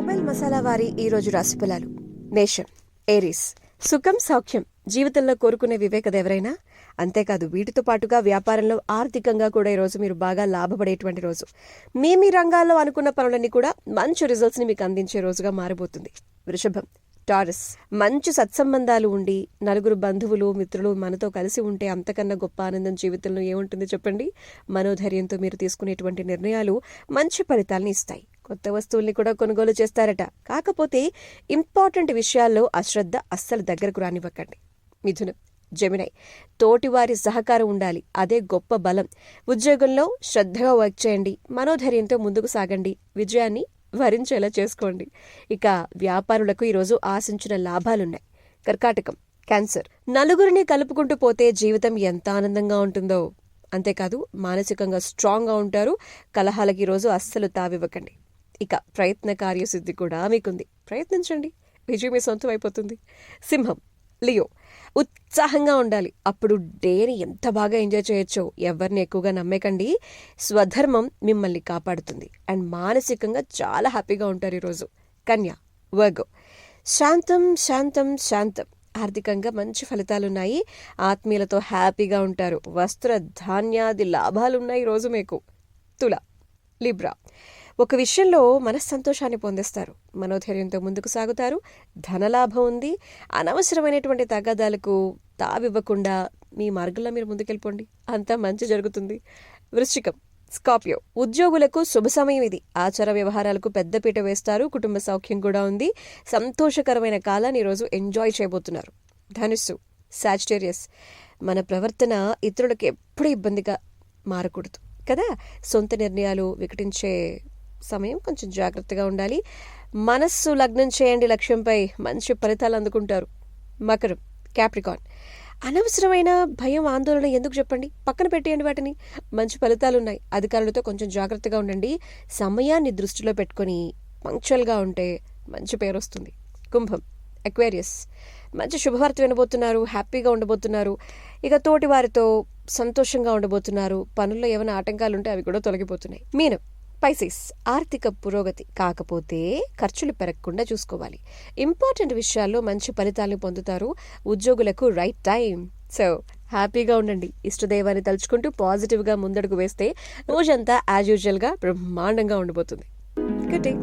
Mobile masala వారి ఈరోజు రాశి ఫలాలు. మేషం, ఏరీస్. సుఖం సౌఖ్యం జీవితంలో కోరుకునే వివేకదెవరైనా. అంతేకాదు వీటితో పాటుగా వ్యాపారంలో ఆర్థికంగా కూడా ఈరోజు మీరు బాగా లాభపడేటువంటి రోజు. మీ రంగాల్లో అనుకున్న పనులన్నీ కూడా మంచి రిజల్ట్స్ని మీకు అందించే రోజుగా మారబోతుంది. వృషభం, టారస్. మంచి సత్సంబంధాలు ఉండి నలుగురు బంధువులు మిత్రులు మనతో కలిసి ఉంటే అంతకన్నా గొప్ప ఆనందం జీవితంలో ఏముంటుంది చెప్పండి. మనోధైర్యంతో మీరు తీసుకునేటువంటి నిర్ణయాలు మంచి ఫలితాలను ఇస్తాయి. కొత్త వస్తువుల్ని కూడా కొనుగోలు చేస్తారట. కాకపోతే ఇంపార్టెంట్ విషయాల్లో అశ్రద్ధ అస్సలు దగ్గరకు రానివ్వకండి. మిథునం, జెమినై. తోటివారి సహకారం ఉండాలి, అదే గొప్ప బలం. ఉద్యోగంలో శ్రద్ధగా వర్క్ చేయండి, మనోధైర్యంతో ముందుకు సాగండి, విజయాన్ని వరించేలా చేసుకోండి. ఇక వ్యాపారులకు ఈరోజు ఆశించిన లాభాలున్నాయి. కర్కాటకం, క్యాన్సర్. నలుగురిని కలుపుకుంటూ పోతే జీవితం ఎంత ఆనందంగా ఉంటుందో. అంతేకాదు మానసికంగా స్ట్రాంగ్గా ఉంటారు. కలహాలకి ఈరోజు అస్సలు తావివ్వకండి. ఇక ప్రయత్న కార్యసిద్ధి కూడా మీకుంది, ప్రయత్నించండి, విజయం మీ సొంతం అయిపోతుంది. సింహం, లియో. ఉత్సాహంగా ఉండాలి, అప్పుడు డేని ఎంత బాగా ఎంజాయ్ చేయొచ్చో. ఎవరిని ఎక్కువగా నమ్మకండి, స్వధర్మం మిమ్మల్ని కాపాడుతుంది అండ్ మానసికంగా చాలా హ్యాపీగా ఉంటారు ఈరోజు. కన్య, వర్గో. శాంతం శాంతం శాంతం. ఆర్థికంగా మంచి ఫలితాలున్నాయి, ఆత్మీయులతో హ్యాపీగా ఉంటారు, వస్త్ర ధాన్యాది లాభాలున్నాయి ఈరోజు మీకు. తుల, లిబ్రా. ఒక విషయంలో మనస్సంతోషాన్ని పొందిస్తారు, మనోధైర్యంతో ముందుకు సాగుతారు, ధనలాభం ఉంది. అనవసరమైనటువంటి తగాదాలకు తావివ్వకుండా మీ మార్గంలో మీరు ముందుకెళ్ళిపోండి, అంతా మంచి జరుగుతుంది. వృశ్చికం, స్కార్పియో. ఉద్యోగులకు శుభ సమయం ఇది. ఆచార వ్యవహారాలకు పెద్దపీట వేస్తారు, కుటుంబ సౌఖ్యం కూడా ఉంది. సంతోషకరమైన కాలాన్ని ఈరోజు ఎంజాయ్ చేయబోతున్నారు. ధనుస్సు, సాజిటేరియస్. మన ప్రవర్తన ఇతరులకు ఎప్పుడూ ఇబ్బందిగా మారకూడదు కదా. సొంత నిర్ణయాలు వికటించే సమయం, కొంచెం జాగ్రత్తగా ఉండాలి. మనస్సు లగ్నం చేయండి లక్ష్యంపై, మంచి ఫలితాలు అందుకుంటారు. మకరం, క్యాప్రికాన్. అనవసరమైన భయం ఆందోళన ఎందుకు చెప్పండి, పక్కన పెట్టేయండి వాటిని. మంచి ఫలితాలున్నాయి. అధికారులతో కొంచెం జాగ్రత్తగా ఉండండి. సమయాన్ని దృష్టిలో పెట్టుకొని పంక్చువల్గా ఉంటే మంచి పేరు వస్తుంది. కుంభం, అక్వేరియస్. మంచి శుభవార్త వినబోతున్నారు, హ్యాపీగా ఉండబోతున్నారు. ఇక తోటి వారితో సంతోషంగా ఉండబోతున్నారు. పనుల్లో ఏమైనా ఆటంకాలు ఉంటే అవి కూడా తొలగిపోతున్నాయి. మీనం, పైసిస్. ఆర్థిక పురోగతి, కాకపోతే ఖర్చులు పెరగకుండా చూసుకోవాలి. ఇంపార్టెంట్ విషయాల్లో మంచి ఫలితాలను పొందుతారు. ఉద్యోగులకు రైట్ టైం. సో హ్యాపీగా ఉండండి, ఇష్టదైవాన్ని తలుచుకుంటూ పాజిటివ్గా ముందడుగు వేస్తే రోజంతా యాజ్ యూజువల్గా బ్రహ్మాండంగా ఉండబోతుంది. Good day.